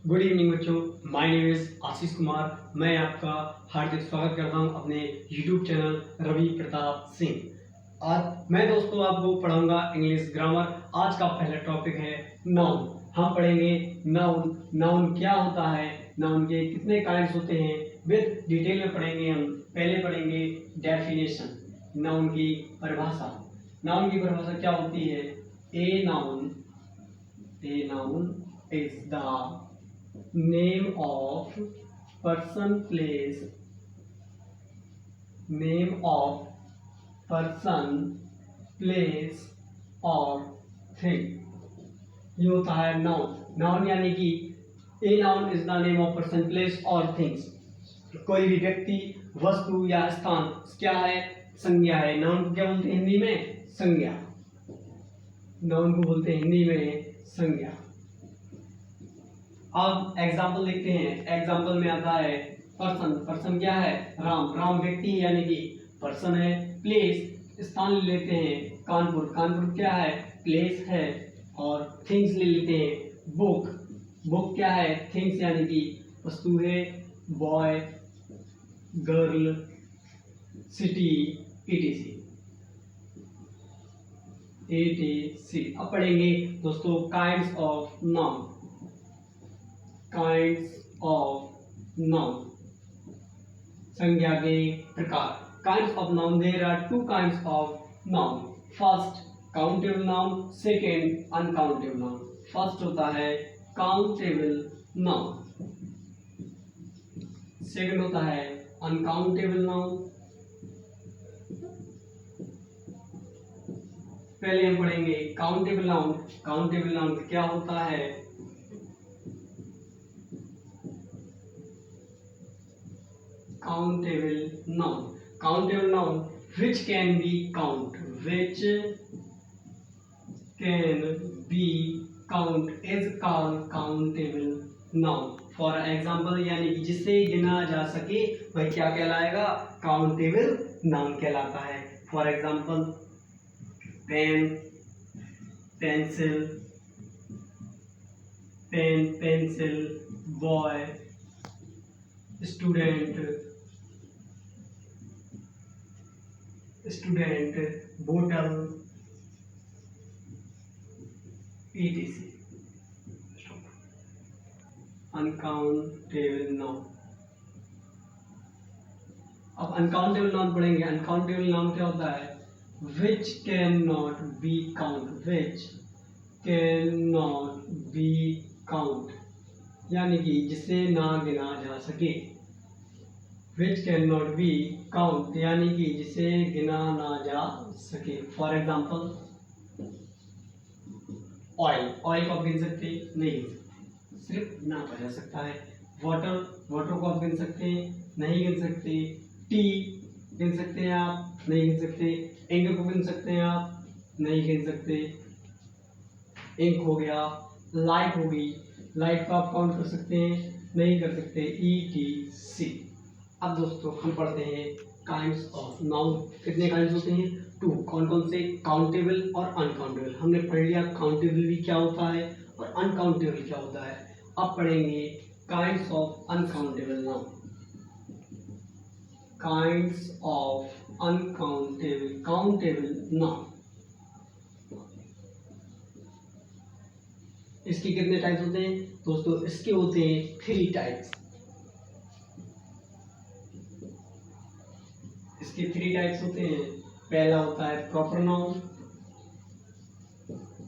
Good evening बच्चों, my name is Ashish Kumar. मैं आपका हार्दिक स्वागत करता हूं अपने यूट्यूब चैनल रवि प्रताप सिंह। आज मैं दोस्तों आपको पढ़ाऊंगा इंग्लिश ग्रामर। आज का पहला टॉपिक है नाउन। हम पढ़ेंगे नाउन। नाउन क्या होता है, नाउन के कितने काइंड्स होते हैं, विद डिटेल में पढ़ेंगे। हम पहले पढ़ेंगे डेफिनेशन, नाउन की परिभाषा। नाउन की परिभाषा क्या होती है? A noun is the name of person, place, or thing। ये होता है नाउन। नाउन यानी कि a noun is the name of person, place और थिंग्स। कोई भी व्यक्ति, वस्तु या स्थान क्या है? संज्ञा है। नाउन को क्या बोलते हैं हिंदी में? संज्ञा। नाउन को बोलते हैं हिंदी में संज्ञा। अब एग्जाम्पल देखते हैं। एग्जाम्पल में आता है पर्सन। पर्सन क्या है? राम। राम व्यक्ति है यानी कि पर्सन है। प्लेस, स्थान ले लेते हैं कानपुर। कानपुर क्या है? प्लेस है। और थिंग्स ले लेते हैं बुक। बुक क्या है? थिंग्स यानी कि वस्तु है। Boy, girl, city, etc। अब पढ़ेंगे दोस्तों kinds of noun. Kinds of noun, संज्ञा के प्रकार। Kinds of noun, there are two kinds of noun. First countable noun, second uncountable noun. First होता है काउंटेबल नाउन, सेकेंड होता है अनकाउंटेबल नाउन। पहले हम पढ़ेंगे काउंटेबल नाउन। काउंटेबल नाउन क्या होता है? Countable noun. Countable noun which can be count. Which can be count is called countable noun. For example, यानी कि जिसे गिना जा सके वह क्या कहलाएगा? Countable noun कहलाता है। For example, pen, pencil, pen, pencil, boy, student, bottle, etc। Uncountable noun. अब अनकाउंटेबल नाउन पढ़ेंगे। अनकाउंटेबल नाउन क्या होता है? Which can not be count. Which can not be count यानी कि जिसे ना गिना जा सके। Which can not be count यानी कि जिसे गिना ना जा सके। For example, oil. ऑयल को आप गिन सकते हैं? नहीं गिन सकते, सिर्फ नापा जा सकता है। वाटर, वाटर को आप गिन सकते हैं? नहीं गिन सकते। टी गिन सकते हैं आप? नहीं गिन सकते। इंक को गिन सकते हैं आप? नहीं गिन सकते। इंक हो गया। लाइट हो गई, लाइट को आप काउंट कर सकते हैं? नहीं कर सकते। etc। अब दोस्तों हम पढ़ते हैं काइंड्स ऑफ नाउन। कितने काइंड्स होते हैं? टू। कौन कौन से? काउंटेबल और अनकाउंटेबल। हमने पढ़ लिया काउंटेबल भी क्या होता है और अनकाउंटेबल क्या होता है। अब पढ़ेंगे kinds of uncountable noun. Kinds of uncountable countable noun. इसके कितने टाइप्स होते हैं दोस्तों? इसके होते हैं 3 टाइप्स। इसके 3 टाइप्स होते हैं। पहला होता है प्रॉपर नाउन।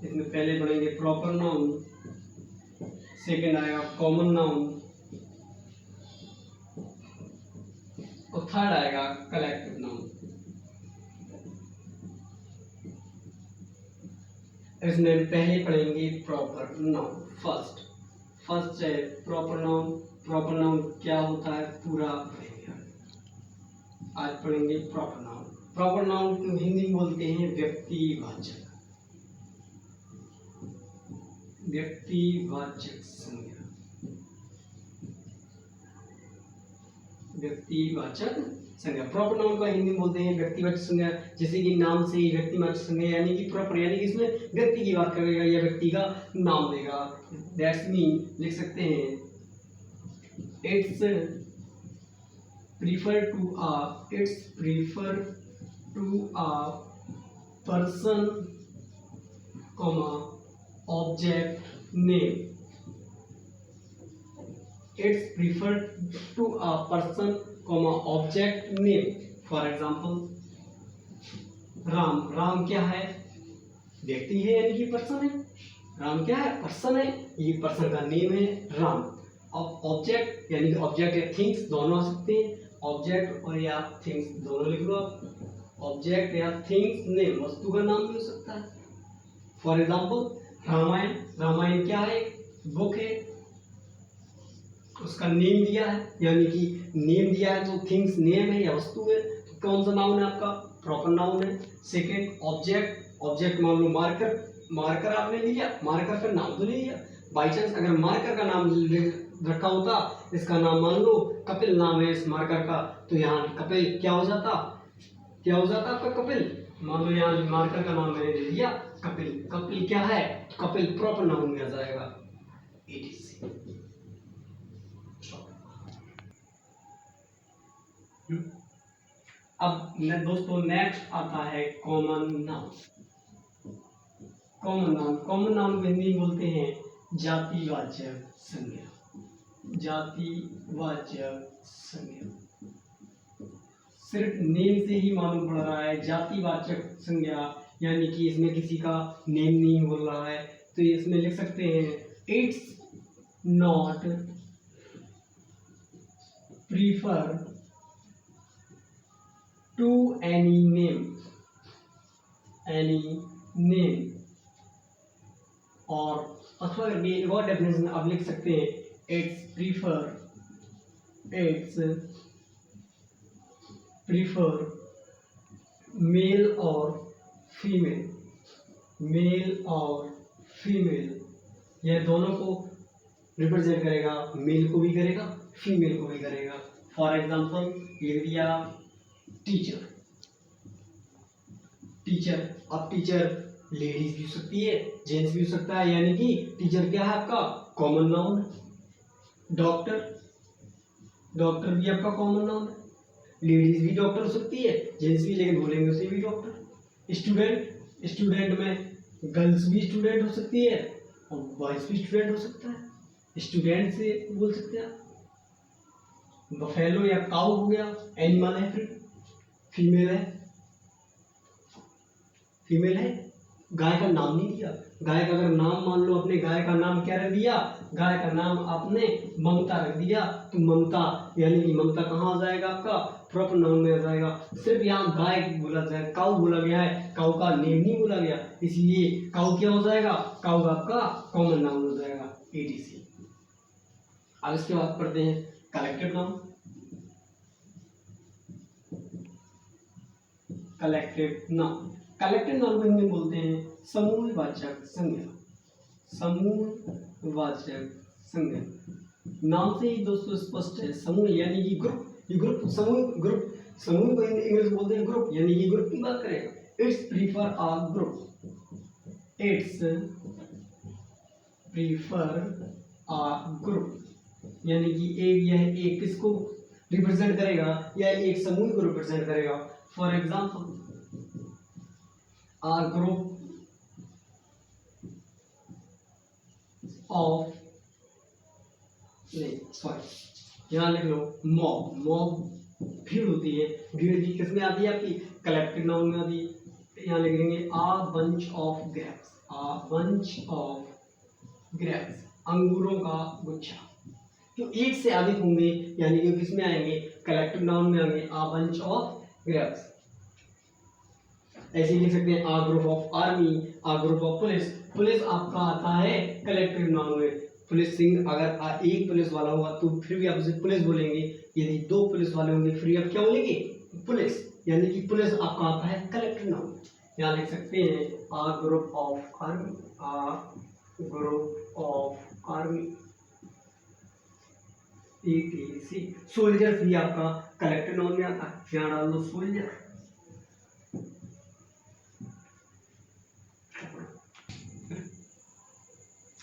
इसमें पहले पढ़ेंगे प्रॉपर नाउन, सेकंड आएगा कॉमन नाउन और थर्ड आएगा कलेक्टिव नाउन। इसमें पहले पढ़ेंगे प्रॉपर नाउन। फर्स्ट है प्रॉपर नाउन। प्रॉपर नाउन क्या होता है पूरा पढ़ेंगे। आज पढ़ेंगे प्रॉपर नाउन। प्रॉपर नाउन को हिंदी में बोलते हैं व्यक्तिवाचक। व्यक्तिवाचक संज्ञा। व्यक्तिवाचक संज्ञा। प्रॉपर नाउन को हिंदी में बोलते हैं व्यक्तिवाचक संज्ञा। जैसे कि नाम से ही व्यक्तिवाचक संज्ञा यानी कि प्रॉपर यानी कि इसमें व्यक्ति की बात करेगा या व्यक्ति का नाम देगा। दैट्स मीन लिख सकते हैं It's prefer to a person, comma, object name. It's preferred to a person, comma, object name. For example, Ram. Ram क्या है? व्यक्ति है यानी कि पर्सन है. राम क्या है? पर्सन है. ये पर्सन का नेम है राम. अब ऑब्जेक्ट यानी कि ऑब्जेक्ट या थिंग्स दोनों आ सकते हैं. ऑब्जेक्ट और या थिंग्स दोनों लिख लो आप. ऑब्जेक्ट या थिंग्स नेम, वस्तु का नाम भी हो सकता है. For example Ramayan. रामायण क्या है? बुक है. उसका नेम दिया है यानी कि नेम दिया है तो थिंग्स नेम है या वस्तु है. तो कौन सा नाउन है आपका? प्रॉपर नाउन है. Second object. ऑब्जेक्ट मान लो मार्कर. मार्कर आपने लिया, मार्कर का नाम तो ले लिया. बाई चांस अगर मार्कर का नाम रखा होता, इसका नाम मान लो कपिल नाम है इस मार्कर का, तो यहाँ कपिल क्या हो जाता? क्या हो जाता आपका? कपिल. मान लो यहाँ मार्कर का नाम मैंने ले लिया कपिल. कपिल क्या है? कपिल प्रॉपर नाउन में आ जाएगा. अब दोस्तों नेक्स्ट आता है common noun. Common noun. Common noun को हिंदी में बोलते हैं जातिवाचक संज्ञा. जातिवाचक संज्ञा. सिर्फ नेम से ही मालूम पड़ रहा है जातिवाचक संज्ञा यानी कि इसमें किसी का नेम नहीं बोल रहा है. तो इसमें लिख सकते हैं it's not prefer to any name. Any name. और अथवा एक और डेफिनेशन आप लिख सकते हैं इट्स प्रीफर मेल और फीमेल. मेल और फीमेल यह दोनों को रिप्रेजेंट करेगा. मेल को भी करेगा, फीमेल को भी करेगा. फॉर एग्जांपल लिख दिया टीचर. टीचर. अब टीचर लेडीज भी हो सकती है, जेंट्स भी हो सकता है यानी कि टीचर क्या है आपका? Common noun. डॉक्टर. डॉक्टर भी आपका कॉमन नाउन है. लेडीज भी डॉक्टर हो सकती है, जेंट्स भी, लेकिन बोलेंगे उसे भी डॉक्टर. स्टूडेंट. स्टूडेंट में गर्ल्स भी स्टूडेंट हो सकती है और बॉयज भी स्टूडेंट हो सकता है. स्टूडेंट से बोल सकते हैं. बफेलो या काऊ हो गया, एनिमल है. फिर फीमेल है. फीमेल है. गाय का नाम नहीं दिया. गाय का अगर नाम मान लो अपने गाय का नाम क्या रख दिया? गाय का नाम आपने ममता रख दिया. तो ममता यानी कि ममता कहाँ आ जाएगा आपका? प्रॉपर नाउन में आ जाएगा. सिर्फ यहाँ गाय बोला जाए, काऊ बोला गया है, काऊ का नेम नहीं बोला गया, इसलिए काऊ क्या हो जाएगा? काऊ आपका कॉमन नाउन हो जाएगा. एटीसी. अब इसके बाद पढ़ते हैं collective noun. Collective noun. Collective noun को हिंदी में बोलते हैं समूहवाचक संज्ञा. समूहवाचक संज्ञा. नाम से ही दोस्तों स्पष्ट है. समूह यानी कि ग्रुप. ये ग्रुप समूह. ग्रुप समूह को इंग्लिश बोलते हैं ग्रुप, यानी कि ग्रुप की बात करेगा. It's prefer a group. It's prefer a group यानी कि यह एक किसको रिप्रेजेंट करेगा? या एक समूह को रिप्रेजेंट करेगा. For example a group of नहीं सॉरी यहाँ लिख लो मॉब. मॉब भीड़ होती है. भीड़ भी किसमें आती है आपकी? कलेक्टिव नाउन में आती है. यहाँ लिख देंगे a bunch of grapes. a bunch of grapes अंगूरों का गुच्छा. तो एक से अधिक होंगे यानी कि किसमें आएंगे? कलेक्टिव नाउन में आएंगे. a bunch of grapes. ऐसे लिख सकते हैं a group of army, a group of police. Police आपका आता है कलेक्टिव नाउन में. पुलिस सिंह. अगर एक पुलिस वाला होगा तो फिर भी आप उसे पुलिस बोलेंगे. यदि दो पुलिस वाले होंगे फिर आप क्या बोलेंगे? पुलिस. यानी कि पुलिस आपका आता है कलेक्टिव नाउन. यहाँ लिख सकते हैं a group of army. A group of army. ETC. Soldiers भी आपका कलेक्टिव नाउन में आता है. यहाँ डाल दो सोल्जर.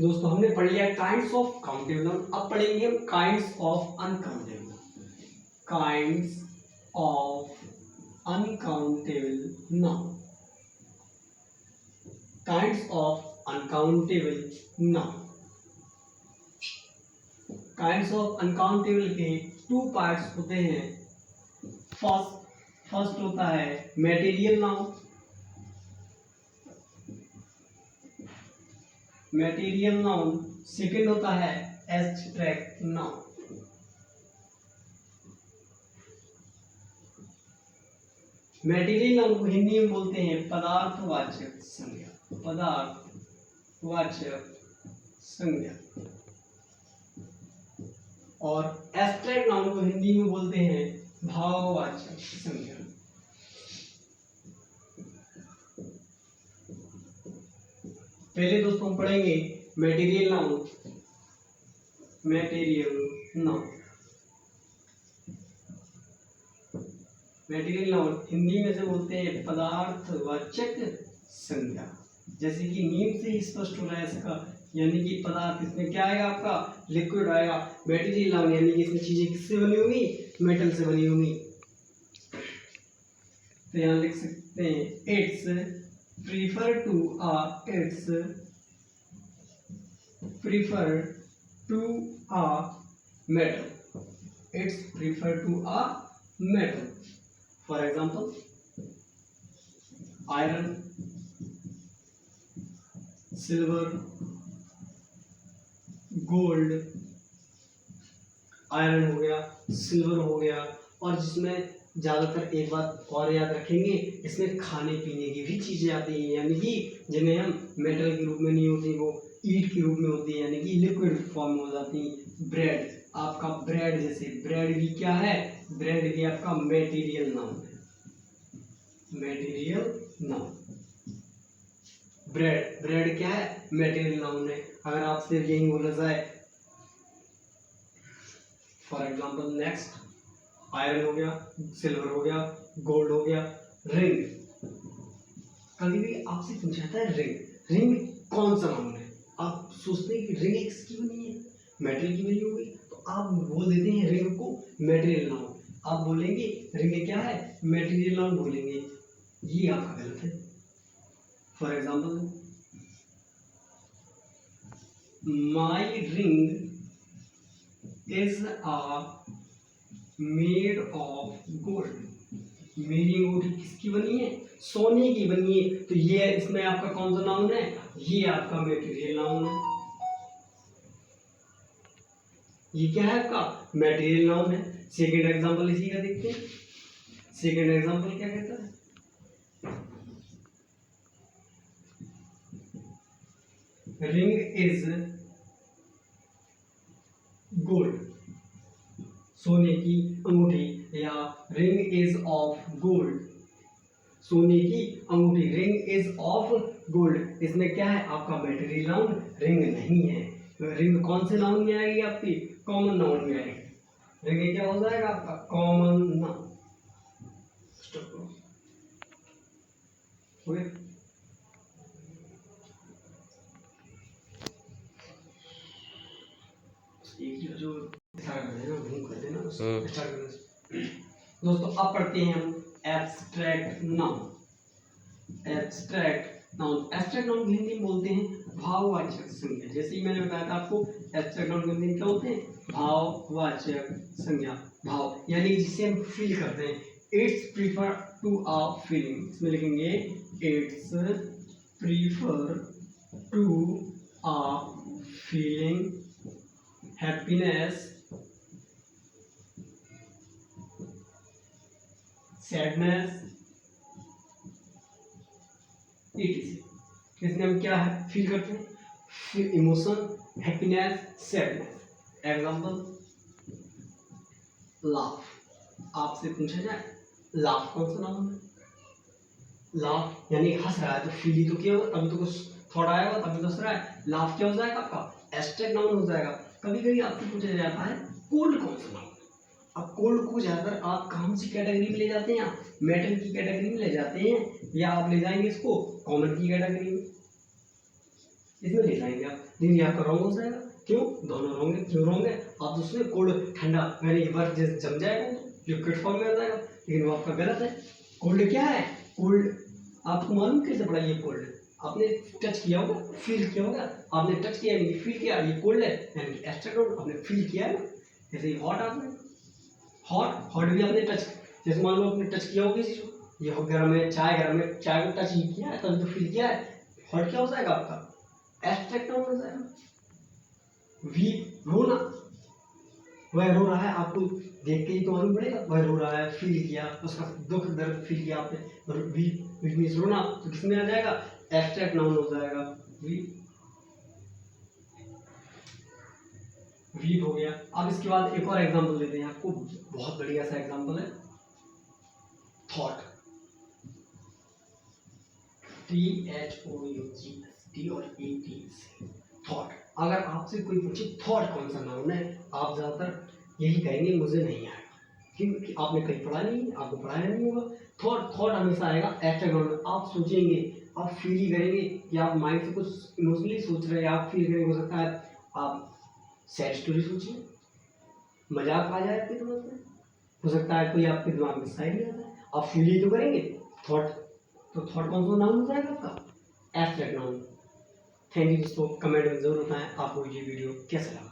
दोस्तों हमने पढ़ लिया काइंड्स ऑफ काउंटेबल नाउन, अब पढ़ेंगे हम kinds of uncountable noun. Kinds of uncountable noun, kinds of uncountable noun. Kinds of uncountable के टू पार्ट्स होते हैं। फर्स्ट होता है material noun, material noun. Second होता है एब्स्ट्रैक्ट नाउन। मटेरियल नाउन को हिंदी में बोलते हैं पदार्थवाचक संज्ञा, पदार्थवाचक संज्ञा। और एब्स्ट्रैक्ट नाउन को हिंदी में बोलते हैं भाववाचक संज्ञा। पहले दोस्तों हम पढ़ेंगे material noun. Material noun, material noun Hindi में से बोलते हैं पदार्थवाचक संज्ञा। जैसे कि नीम से ही स्पष्ट हो रहा है इसका, यानी कि पदार्थ, इसमें क्या आएगा आपका लिक्विड आएगा। मटेरियल नाउन यानी कि इसमें चीजें किससे बनी होंगी, मेटल से बनी होंगी। तो यहाँ लिख सकते हैं it's prefer to its prefer to a metal, it's prefer to a metal. For example, iron, silver, gold। Iron हो गया, सिल्वर हो गया, और जिसमें ज़्यादातर एक बात और याद रखेंगे, इसमें खाने पीने की भी चीज़ें आती हैं, यानी कि जिन्हें हम मेटल के रूप में नहीं होती, वो ईट के रूप में होती है, यानी कि लिक्विड फॉर्म में हो जाती हैं। ब्रेड, आपका ब्रेड, जैसे ब्रेड भी क्या है, ब्रेड भी आपका मटेरियल नाउन है, मटेरियल नाउन। ब्रेड क्या है, मटेरियल नाउन है। अगर आपसे यही बोला जाए, फॉर एग्जाम्पल नेक्स्ट, आयरन हो गया, सिल्वर हो गया, गोल्ड हो गया, रिंग। कभी भी आपसे पूछा जाता है रिंग कौन सा नाउन है, आप सोचते हैं कि रिंग किसकी बनी है, मेटल की बनी होगी, तो आप बोल देते हैं रिंग को मटेरियल नाउन। आप बोलेंगे रिंग क्या है, मटेरियल नाउन बोलेंगे, ये आपका गलत है। For example, my ring is a made of gold. मेरी अंगूठी किसकी बनी है, सोने की बनी है। तो ये इसमें आपका कौन सा नाउन है, ये आपका मटेरियल नाउन है। ये क्या है आपका मटेरियल नाउन है। सेकंड एग्जांपल इसी का देखते हैं। सेकंड एग्जांपल क्या कहता है, रिंग इज गोल्ड, सोने की अंगूठी, या रिंग इज ऑफ गोल्ड, सोने की अंगूठी, रिंग इज ऑफ गोल्ड। इसमें क्या है आपका मटेरियल नाउन, रिंग नहीं है। रिंग कौन से नाउन में आएगी आपकी, कॉमन नाउन में आएगी। रिंग क्या हो जाएगा आपका कॉमन नाउन। हो गया, जो दोस्तों अब पढ़ते हैं हम abstract noun. Abstract noun, abstract noun Hindi में बोलते हैं भाववाचक संज्ञा। जैसे ही मैंने बताया था आपको, एब्स्ट्रैक्ट नाउन हिंदी में क्या होते हैं, भाववाचक संज्ञा। भाव यानी जिसे हम फील करते हैं। It's prefer to a feeling, इसमें लिखेंगे it's prefer to a feeling, happiness, sadness, इसमें हम क्या है फील करते हैं, emotion, happiness, sadness. Example, laugh, आपसे पूछा जाए लाफ कौन सा नाम है, लाफ यानी हंस रहा है, तो फील ही तो किया होगा, तभी तो कुछ थॉट आएगा, तभी तो हंस रहा है। लाफ क्या हो जाएगा आपका एब्स्ट्रैक्ट नाउन हो जाएगा। कभी कभी आपसे पूछा जाता है कोल्ड कौन सा नाउन। अब कोल्ड को ज्यादातर आप कौन सी कैटेगरी में ले जाते हैं, मेटल की कैटेगरी में ले जाते हैं, या आप ले जाएंगे इसको कॉमन की कैटेगरी में। इसमें ले जाएंगे आप, लेकिन ये आपका रॉन्ग हो जाएगा। क्यों? दोनों रॉन्ग है। क्यों रॉन्ग है? आप तो उसमें कोल्ड ठंडा मैंने एक बार जैसे जम जाएगा तो लिक्विड फॉर्म में आ जाएगा, लेकिन वो आपका गलत है। कोल्ड क्या है? कोल्ड आपको मालूम कैसे पड़ा ये कोल्ड? आपने टच किया होगा, फील किया होगा। आपने टच किया यानी फील किया, ये कोल्ड है यानी कि एब्स्ट्रैक्ट आपने फील किया है ना। जैसे ही हॉट आपने हॉट हॉट भी आपने टच, जैसे मान लो आपने टच किया होगा किसी को, ये गर्म है, चाय को टच ही किया है तभी तो फील किया है। हॉट क्या हो जाएगा आपका? एब्स्ट्रैक्ट हो जाएगा। वी रोना, वह रो रहा है, आपको देख के ही तो मालूम पड़ेगा वह रो रहा है, फील किया उसका दुख दर्द फील किया आपने, और वीक मीन्स रोना, तो किसमें आ जाएगा? एब्स्ट्रैक्ट नाउन हो जाएगा। वीक हो गया। अब इसके बाद एक और एग्जांपल लेते हैं आपको, बहुत बढ़िया सा एग्जांपल है थॉट। THOUGHT और ET थॉट। अगर आपसे कोई पूछे थॉट कौन सा नाउन है, आप ज्यादातर यही कहेंगे मुझे नहीं आएगा, क्योंकि आपने कहीं पढ़ा नहीं, आपको पढ़ाया नहीं होगा। थॉट थॉट हमेशा आएगा एब्स्ट्रैक्ट नाउन। आप सोचेंगे, आप फील ही करेंगे कि आप माइंड से कुछ इमोशनली सोच रहे हैं, आप फील करेंगे। हो सकता है आप सैड स्टोरी सोचिए, मजाक आ जाए आपके दिमाग में, हो सकता है कोई आपके दिमाग में शायरी आ जाए, आप फील ही तो करेंगे थॉट। तो थॉट कौन सा नाउन हो जाएगा आपका? Abstract noun. थैंक यू दोस्तों, कमेंट में जरूर बताएं आपको ये वीडियो कैसा लगा।